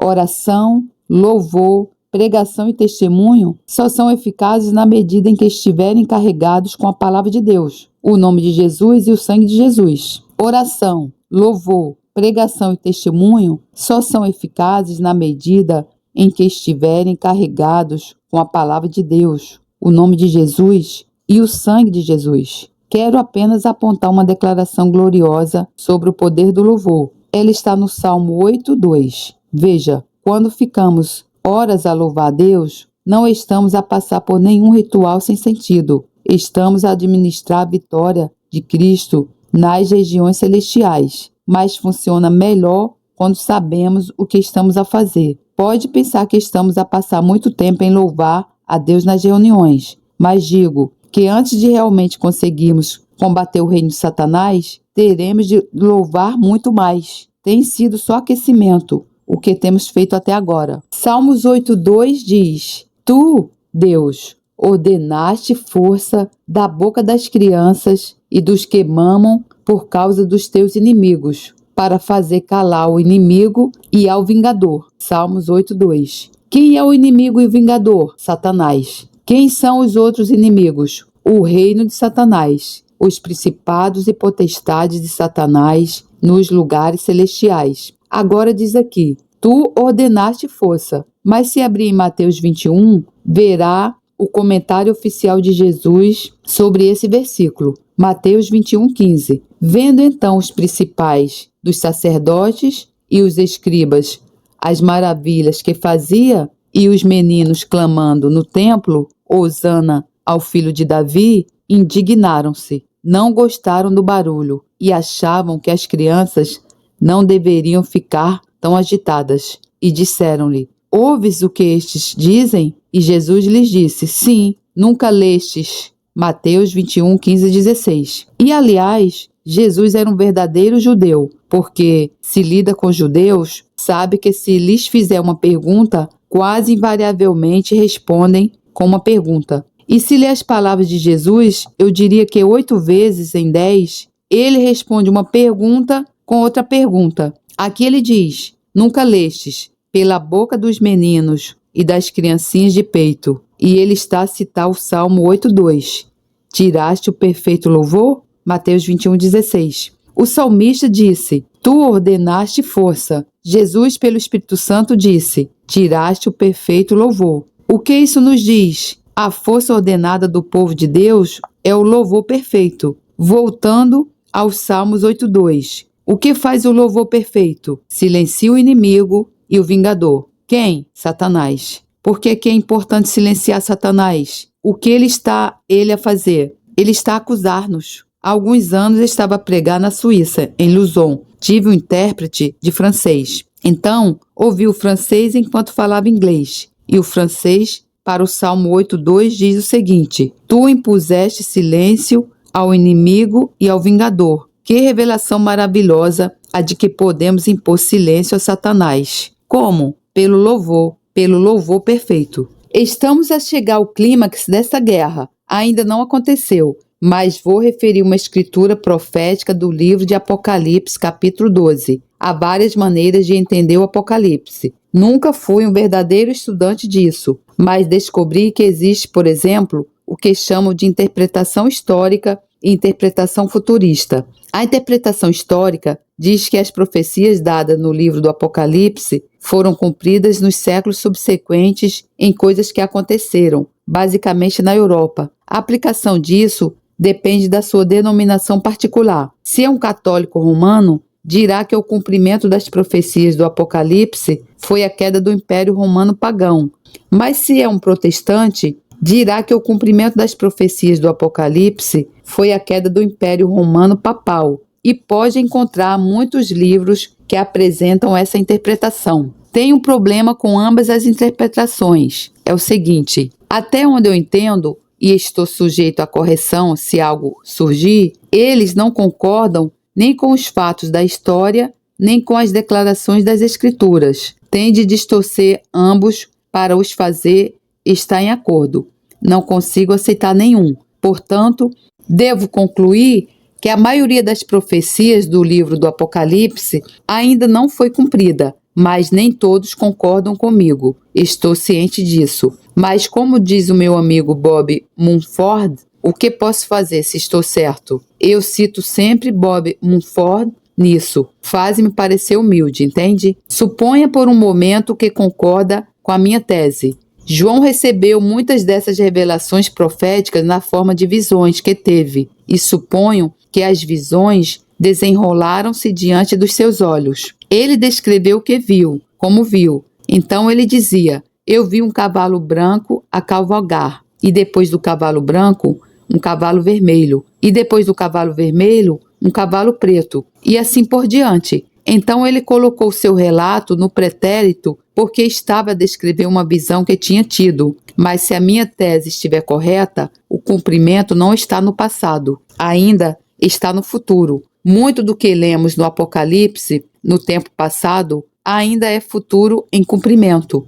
Oração, louvor, pregação e testemunho só são eficazes na medida em que estiverem carregados com a palavra de Deus, o nome de Jesus e o sangue de Jesus. Oração, louvor, pregação e testemunho só são eficazes na medida em que estiverem carregados com a palavra de Deus, o nome de Jesus e o sangue de Jesus. Quero apenas apontar uma declaração gloriosa sobre o poder do louvor. Ela está no Salmo 8:2. Veja, quando ficamos horas a louvar a Deus, não estamos a passar por nenhum ritual sem sentido. Estamos a administrar a vitória de Cristo nas regiões celestiais, mas funciona melhor quando sabemos o que estamos a fazer. Pode pensar que estamos a passar muito tempo em louvar a Deus nas reuniões, mas digo que antes de realmente conseguirmos combater o reino de Satanás, teremos de louvar muito mais. Tem sido só aquecimento o que temos feito até agora. Salmos 8:2 diz: Tu, Deus, ordenaste força da boca das crianças e dos que mamam por causa dos teus inimigos, para fazer calar o inimigo e ao vingador. Salmos 8:2. Quem é o inimigo e o vingador? Satanás. Quem são os outros inimigos? O reino de Satanás, os principados e potestades de Satanás nos lugares celestiais. Agora diz aqui, tu ordenaste força. Mas se abrir em Mateus 21, verá o comentário oficial de Jesus sobre esse versículo. Mateus 21:15. Vendo então os principais dos sacerdotes e os escribas as maravilhas que fazia, e os meninos clamando no templo, Hosana ao filho de Davi, indignaram-se, não gostaram do barulho e achavam que as crianças não deveriam ficar tão agitadas. E disseram-lhe, ouves o que estes dizem? E Jesus lhes disse, sim, nunca lestes. Mateus 21:15-16. E aliás, Jesus era um verdadeiro judeu, porque se lida com judeus, sabe que se lhes fizer uma pergunta, quase invariavelmente respondem com uma pergunta. E se ler as palavras de Jesus, eu diria que 8 vezes em 10, ele responde uma pergunta com outra pergunta. Aqui ele diz, nunca lestes, pela boca dos meninos e das criancinhas de peito. E ele está a citar o Salmo 8:2. Tiraste o perfeito louvor? Mateus 21:16. O salmista disse, tu ordenaste força. Jesus, pelo Espírito Santo, disse, tiraste o perfeito louvor. O que isso nos diz? A força ordenada do povo de Deus é o louvor perfeito. Voltando aos Salmos 8:2. O que faz o louvor perfeito? Silencia o inimigo e o vingador. Quem? Satanás. Por que é importante silenciar Satanás? O que ele está a fazer? Ele está a acusar-nos. Há alguns anos eu estava a pregar na Suíça, em Luzon. Tive um intérprete de francês. Então, ouvi o francês enquanto falava inglês. E o francês, para o Salmo 8:2, diz o seguinte, tu impuseste silêncio ao inimigo e ao vingador. Que revelação maravilhosa a de que podemos impor silêncio a Satanás. Como? Pelo louvor perfeito. Estamos a chegar ao clímax desta guerra. Ainda não aconteceu, mas vou referir uma escritura profética do livro de Apocalipse, capítulo 12. Há várias maneiras de entender o Apocalipse. Nunca fui um verdadeiro estudante disso, mas descobri que existe, por exemplo, o que chamam de interpretação histórica e interpretação futurista. A interpretação histórica diz que as profecias dadas no livro do Apocalipse foram cumpridas nos séculos subsequentes em coisas que aconteceram, basicamente na Europa. A aplicação disso depende da sua denominação particular. Se é um católico romano, dirá que o cumprimento das profecias do Apocalipse foi a queda do Império Romano pagão. Mas se é um protestante, dirá que o cumprimento das profecias do Apocalipse foi a queda do Império Romano papal. E pode encontrar muitos livros que apresentam essa interpretação. Tem um problema com ambas as interpretações. É o seguinte, até onde eu entendo, e estou sujeito à correção se algo surgir, eles não concordam nem com os fatos da história, nem com as declarações das Escrituras. Tem de distorcer ambos para os fazer estar em acordo. Não consigo aceitar nenhum. Portanto, devo concluir que a maioria das profecias do livro do Apocalipse ainda não foi cumprida, mas nem todos concordam comigo. Estou ciente disso. Mas como diz o meu amigo Bob Mumford, o que posso fazer se estou certo? Eu cito sempre Bob Mumford nisso. Faz-me parecer humilde, entende? Suponha por um momento que concorda com a minha tese. João recebeu muitas dessas revelações proféticas na forma de visões que teve, e suponho que as visões desenrolaram-se diante dos seus olhos. Ele descreveu o que viu, como viu. Então ele dizia: eu vi um cavalo branco a cavalgar, e depois do cavalo branco, um cavalo vermelho, e depois do cavalo vermelho, um cavalo preto, e assim por diante. Então ele colocou seu relato no pretérito porque estava a descrever uma visão que tinha tido. Mas se a minha tese estiver correta, o cumprimento não está no passado, ainda está no futuro. Muito do que lemos no Apocalipse, no tempo passado, ainda é futuro em cumprimento.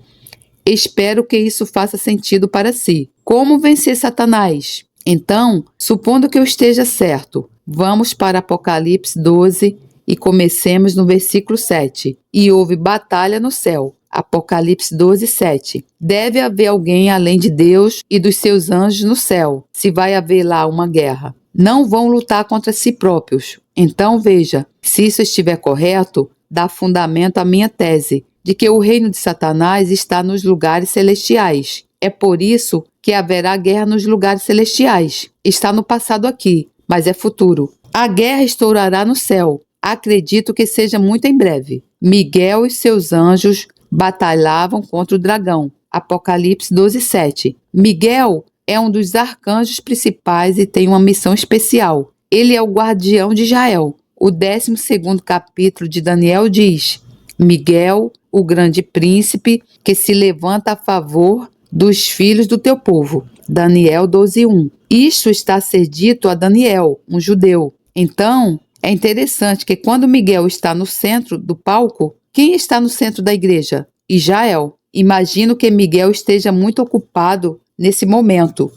Espero que isso faça sentido para si. Como vencer Satanás? Então, supondo que eu esteja certo, vamos para Apocalipse 12 e comecemos no versículo 7. E houve batalha no céu. Apocalipse 12, 7. Deve haver alguém além de Deus e dos seus anjos no céu, se vai haver lá uma guerra. Não vão lutar contra si próprios. Então veja, se isso estiver correto, dá fundamento à minha tese de que o reino de Satanás está nos lugares celestiais. É por isso que haverá guerra nos lugares celestiais. Está no passado aqui, mas é futuro. A guerra estourará no céu. Acredito que seja muito em breve. Miguel e seus anjos batalhavam contra o dragão. Apocalipse 12, 7. Miguel é um dos arcanjos principais e tem uma missão especial. Ele é o guardião de Israel. O 12º capítulo de Daniel diz: Miguel, o grande príncipe, que se levanta a favor dos filhos do teu povo. Daniel 12, 1. Isto está a ser dito a Daniel, um judeu. Então, é interessante que quando Miguel está no centro do palco, quem está no centro da igreja? Israel. Imagino que Miguel esteja muito ocupado nesse momento,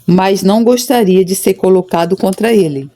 mas não gostaria de ser colocado contra ele.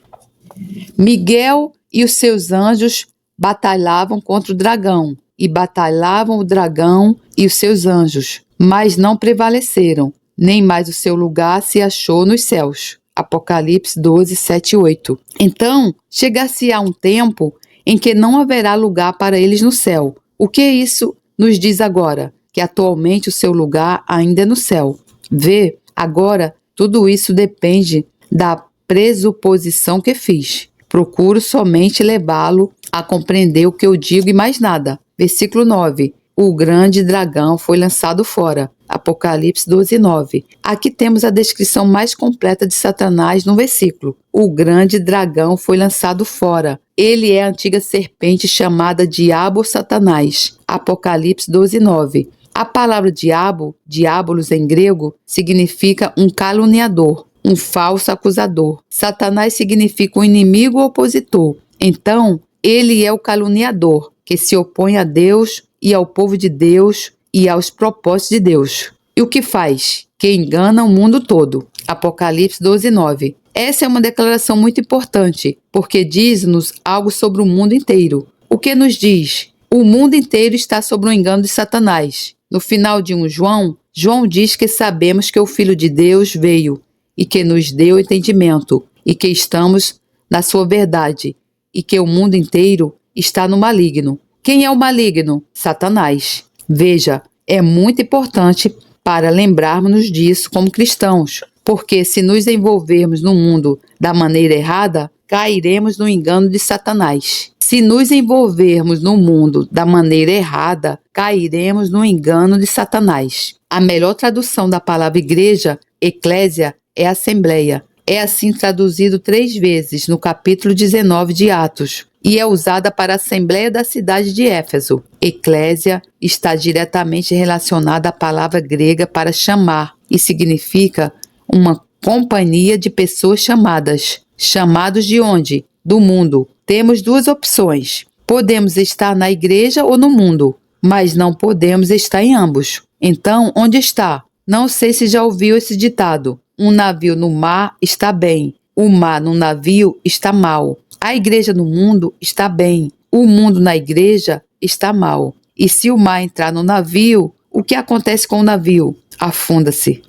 Miguel e os seus anjos batalhavam contra o dragão, e batalhavam o dragão e os seus anjos, mas não prevaleceram, nem mais o seu lugar se achou nos céus. Apocalipse 12, 7 e 8. Então, chegar-se-á um tempo em que não haverá lugar para eles no céu. O que isso nos diz agora? Que atualmente o seu lugar ainda é no céu. Vê, agora, tudo isso depende da presuposição que fiz. Procuro somente levá-lo a compreender o que eu digo e mais nada. Versículo 9. O grande dragão foi lançado fora. Apocalipse 12, 9. Aqui temos a descrição mais completa de Satanás no versículo. O grande dragão foi lançado fora. Ele é a antiga serpente chamada Diabo ou Satanás. Apocalipse 12, 9. A palavra diabo, diabolos em grego, significa um caluniador, um falso acusador. Satanás significa um inimigo ou opositor. Então, ele é o caluniador, que se opõe a Deus e ao povo de Deus e aos propósitos de Deus. E o que faz? Que engana o mundo todo. Apocalipse 12, 9. Essa é uma declaração muito importante, porque diz-nos algo sobre o mundo inteiro. O que nos diz? O mundo inteiro está sob o engano de Satanás. No final de João diz que sabemos que o Filho de Deus veio e que nos deu entendimento e que estamos na sua verdade e que o mundo inteiro está no maligno. Quem é o maligno? Satanás. Veja, é muito importante para lembrarmos disso como cristãos, porque se nos envolvermos no mundo da maneira errada, cairemos no engano de Satanás. Se nos envolvermos no mundo da maneira errada, cairemos no engano de Satanás. A melhor tradução da palavra igreja, eclésia, é assembleia. É assim traduzido 3 vezes no capítulo 19 de Atos e é usada para a Assembleia da cidade de Éfeso. Eclésia está diretamente relacionada à palavra grega para chamar e significa uma companhia de pessoas chamadas. Chamados de onde? Do mundo. Temos 2 opções. Podemos estar na igreja ou no mundo, mas não podemos estar em ambos. Então, onde está? Não sei se já ouviu esse ditado. Um navio no mar está bem, o mar no navio está mal. A igreja no mundo está bem, o mundo na igreja está mal. E se o mar entrar no navio, o que acontece com o navio? Afunda-se.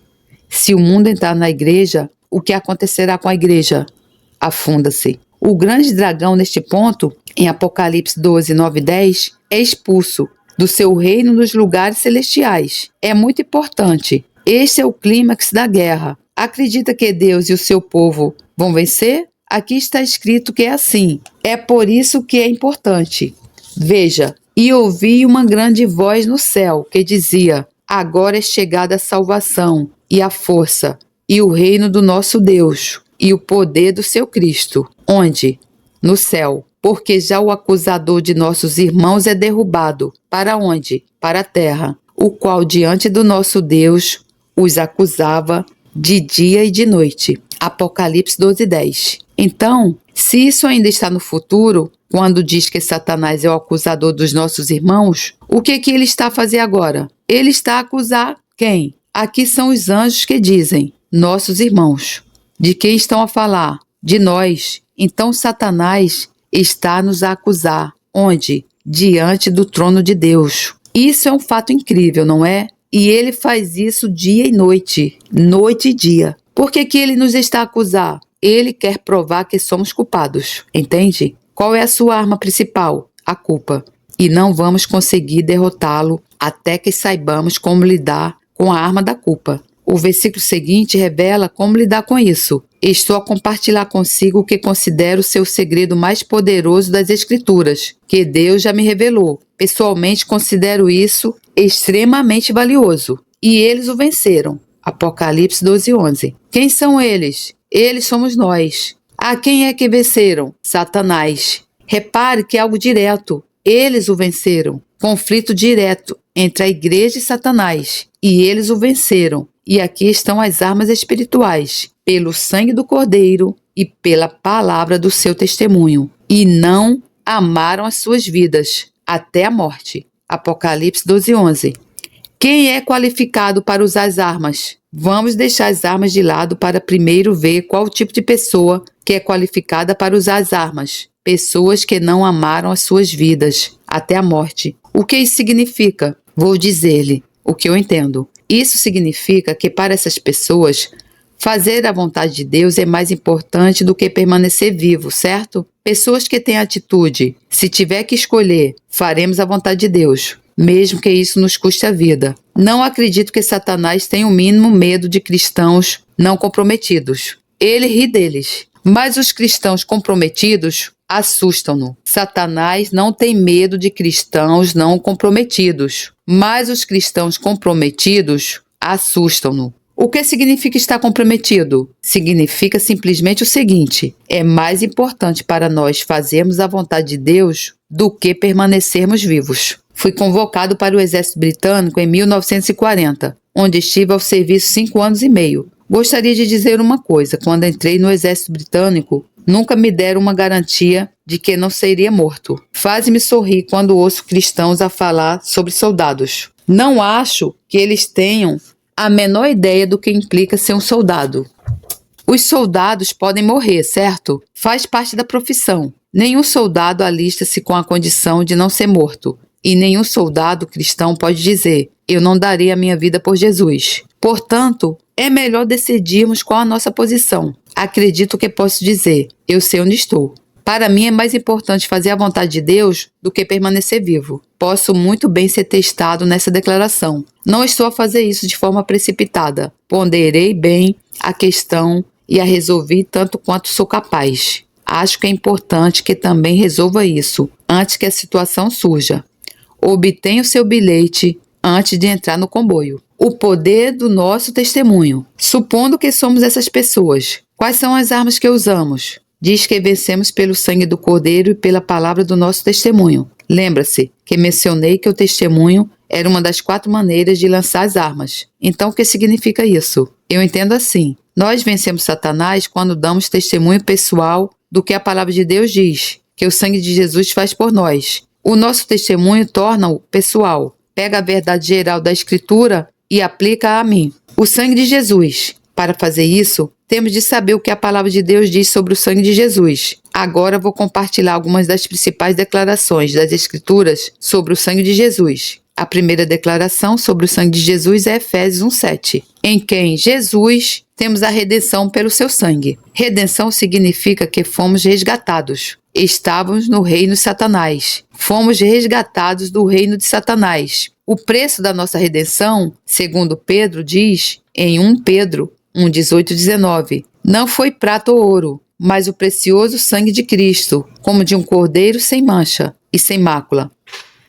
Se o mundo entrar na igreja, o que acontecerá com a igreja? Afunda-se. O grande dragão, neste ponto, em Apocalipse 12, 9 e 10, é expulso do seu reino nos lugares celestiais. É muito importante. Este é o clímax da guerra. Acredita que Deus e o seu povo vão vencer? Aqui está escrito que é assim. É por isso que é importante. Veja, e ouvi uma grande voz no céu que dizia: agora é chegada a salvação e a força e o reino do nosso Deus e o poder do seu Cristo. Onde? No céu. Porque já o acusador de nossos irmãos é derrubado. Para onde? Para a terra, o qual diante do nosso Deus os acusava de dia e de noite. Apocalipse 12, 10. Então, se isso ainda está no futuro, quando diz que Satanás é o acusador dos nossos irmãos, o que ele está a fazer agora? Ele está a acusar quem? Aqui são os anjos que dizem, nossos irmãos. De quem estão a falar? De nós. Então Satanás está a nos acusar. Onde? Diante do trono de Deus. Isso é um fato incrível, não é? E ele faz isso dia e noite e dia. Por que ele nos está a acusar? Ele quer provar que somos culpados, entende? Qual é a sua arma principal? A culpa. E não vamos conseguir derrotá-lo até que saibamos como lidar com a arma da culpa. O versículo seguinte revela como lidar com isso. Estou a compartilhar consigo o que considero ser o segredo mais poderoso das Escrituras, que Deus já me revelou. Pessoalmente considero isso extremamente valioso. E eles o venceram. Apocalipse 12, 11. Quem são eles? Eles somos nós. A quem é que venceram? Satanás. Repare que é algo direto. Eles o venceram. Conflito direto entre a igreja e Satanás. E eles o venceram. E aqui estão as armas espirituais, pelo sangue do Cordeiro e pela palavra do seu testemunho. E não amaram as suas vidas até a morte. Apocalipse 12, 11. Quem é qualificado para usar as armas? Vamos deixar as armas de lado para primeiro ver qual o tipo de pessoa que é qualificada para usar as armas. Pessoas que não amaram as suas vidas até a morte. O que isso significa? Vou dizer-lhe o que eu entendo. Isso significa que para essas pessoas, fazer a vontade de Deus é mais importante do que permanecer vivo, certo? Pessoas que têm atitude, se tiver que escolher, faremos a vontade de Deus, mesmo que isso nos custe a vida. Não acredito que Satanás tenha o mínimo medo de cristãos não comprometidos. Ele ri deles. Mas os cristãos comprometidos assustam-no. Satanás não tem medo de cristãos não comprometidos. Mas os cristãos comprometidos assustam-no. O que significa estar comprometido? Significa simplesmente o seguinte: é mais importante para nós fazermos a vontade de Deus do que permanecermos vivos. Fui convocado para o Exército Britânico em 1940, onde estive ao serviço 5 anos e meio. Gostaria de dizer uma coisa: quando entrei no Exército Britânico, nunca me deram uma garantia de que não seria morto. Faz-me sorrir quando ouço cristãos a falar sobre soldados. Não acho que eles tenham a menor ideia do que implica ser um soldado. Os soldados podem morrer, certo? Faz parte da profissão. Nenhum soldado alista-se com a condição de não ser morto. E nenhum soldado cristão pode dizer: eu não darei a minha vida por Jesus. Portanto, é melhor decidirmos qual a nossa posição. Acredito que posso dizer: eu sei onde estou. Para mim é mais importante fazer a vontade de Deus do que permanecer vivo. Posso muito bem ser testado nessa declaração. Não estou a fazer isso de forma precipitada. Ponderei bem a questão e a resolvi tanto quanto sou capaz. Acho que é importante que também resolva isso antes que a situação surja. Obtenha o seu bilhete antes de entrar no comboio. O poder do nosso testemunho. Supondo que somos essas pessoas, quais são as armas que usamos? Diz que vencemos pelo sangue do Cordeiro e pela palavra do nosso testemunho. Lembra-se que mencionei que o testemunho era uma das 4 maneiras de lançar as armas. Então, o que significa isso? Eu entendo assim: nós vencemos Satanás quando damos testemunho pessoal do que a palavra de Deus diz, que o sangue de Jesus faz por nós. O nosso testemunho torna-o pessoal. Pega a verdade geral da Escritura e aplica a mim. O sangue de Jesus. Para fazer isso, temos de saber o que a palavra de Deus diz sobre o sangue de Jesus. Agora vou compartilhar algumas das principais declarações das Escrituras sobre o sangue de Jesus. A primeira declaração sobre o sangue de Jesus é Efésios 1:7, em quem Jesus temos a redenção pelo seu sangue. Redenção significa que fomos resgatados. Estávamos no reino de Satanás. Fomos resgatados do reino de Satanás. O preço da nossa redenção, segundo Pedro diz em 1 Pedro 1:18-19, não foi prata ou ouro, mas o precioso sangue de Cristo, como de um cordeiro sem mancha e sem mácula.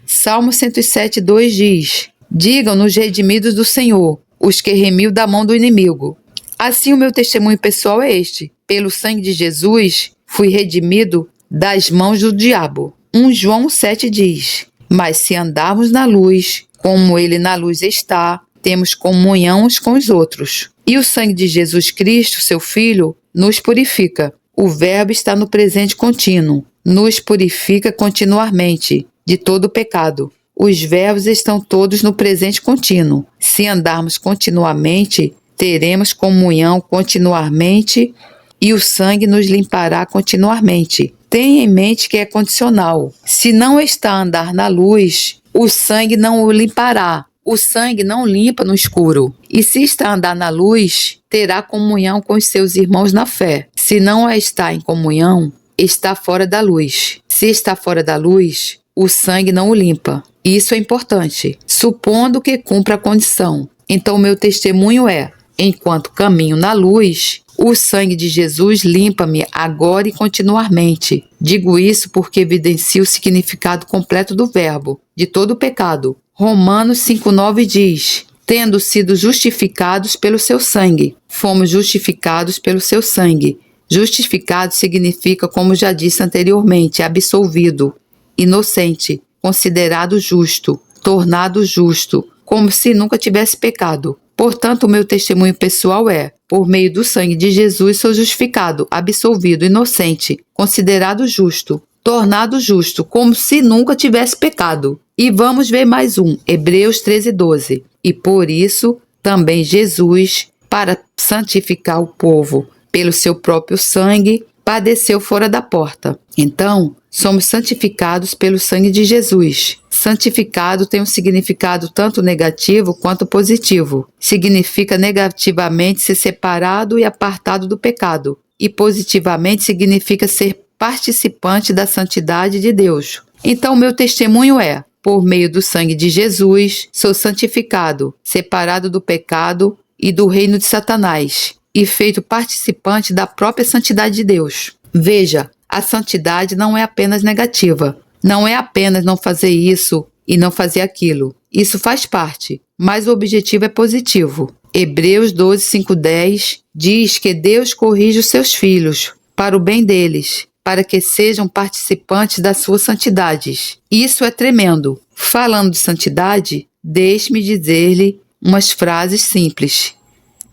Salmo 107:2 diz: digam-nos redimidos do Senhor, os que remiu da mão do inimigo. Assim o meu testemunho pessoal é este: pelo sangue de Jesus fui redimido das mãos do diabo. 1 João 7 diz: mas se andarmos na luz, como ele na luz está, temos comunhão uns com os outros. E o sangue de Jesus Cristo, seu Filho, nos purifica. O verbo está no presente contínuo. Nos purifica continuamente de todo pecado. Os verbos estão todos no presente contínuo. Se andarmos continuamente, teremos comunhão continuamente e o sangue nos limpará continuamente. Tenha em mente que é condicional. Se não está a andar na luz, o sangue não o limpará. O sangue não limpa no escuro. E se está a andar na luz, terá comunhão com os seus irmãos na fé. Se não está em comunhão, está fora da luz. Se está fora da luz, o sangue não o limpa. Isso é importante, supondo que cumpra a condição. Então, meu testemunho é: enquanto caminho na luz, o sangue de Jesus limpa-me agora e continuamente. Digo isso porque evidencio o significado completo do verbo, de todo pecado. Romanos 5:9 diz: tendo sido justificados pelo seu sangue. Fomos justificados pelo seu sangue. Justificado significa, como já disse anteriormente, absolvido, inocente, considerado justo, tornado justo, como se nunca tivesse pecado. Portanto, o meu testemunho pessoal é: por meio do sangue de Jesus sou justificado, absolvido, inocente, considerado justo, tornado justo, como se nunca tivesse pecado. E vamos ver mais um, Hebreus 13:12. E por isso também Jesus, para santificar o povo pelo seu próprio sangue, padeceu fora da porta. Então, somos santificados pelo sangue de Jesus. Santificado tem um significado tanto negativo quanto positivo. Significa negativamente ser separado e apartado do pecado. E positivamente significa ser participante da santidade de Deus. Então, meu testemunho é: por meio do sangue de Jesus, sou santificado, separado do pecado e do reino de Satanás, e feito participante da própria santidade de Deus. Veja, a santidade não é apenas negativa. Não é apenas não fazer isso e não fazer aquilo. Isso faz parte, mas o objetivo é positivo. Hebreus 12:5-10 diz que Deus corrige os seus filhos para o bem deles, para que sejam participantes das suas santidades. Isso é tremendo. Falando de santidade, deixe-me dizer-lhe umas frases simples.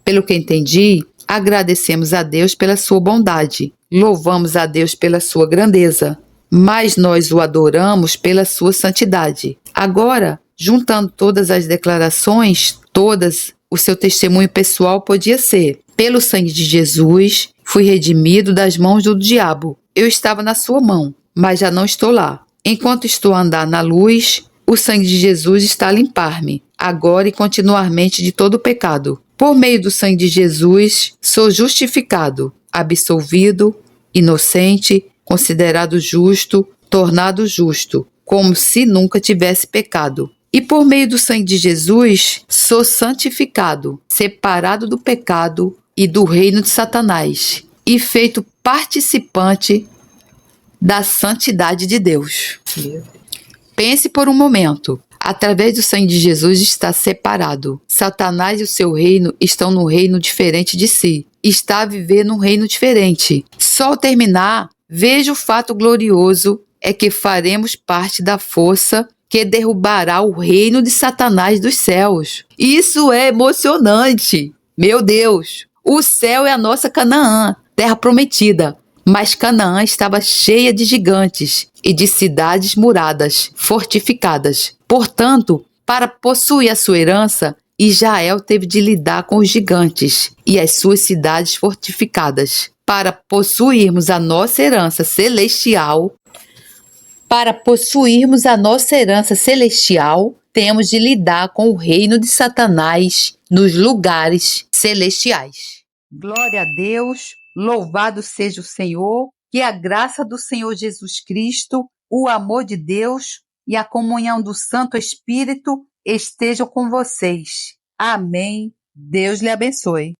Pelo que entendi, agradecemos a Deus pela sua bondade, louvamos a Deus pela sua grandeza, mas nós o adoramos pela sua santidade. Agora, juntando todas as declarações, o seu testemunho pessoal podia ser: pelo sangue de Jesus, fui redimido das mãos do diabo. Eu estava na sua mão, mas já não estou lá. Enquanto estou a andar na luz, o sangue de Jesus está a limpar-me, agora e continuamente, de todo pecado. Por meio do sangue de Jesus, sou justificado, absolvido, inocente, considerado justo, tornado justo, como se nunca tivesse pecado. E por meio do sangue de Jesus, sou santificado, separado do pecado e do reino de Satanás, e feito participante da santidade de Deus. Pense por um momento. Através do sangue de Jesus está separado. Satanás e o seu reino estão num reino diferente de si. Está a viver num reino diferente. Só ao terminar, veja o fato glorioso é que faremos parte da força que derrubará o reino de Satanás dos céus. Isso é emocionante. Meu Deus! O céu é a nossa Canaã, terra prometida. Mas Canaã estava cheia de gigantes e de cidades muradas, fortificadas. Portanto, para possuir a sua herança, Israel teve de lidar com os gigantes e as suas cidades fortificadas. Para possuirmos a nossa herança celestial, temos de lidar com o reino de Satanás nos lugares celestiais. Glória a Deus, louvado seja o Senhor, que a graça do Senhor Jesus Cristo, o amor de Deus e a comunhão do Santo Espírito estejam com vocês. Amém. Deus lhe abençoe.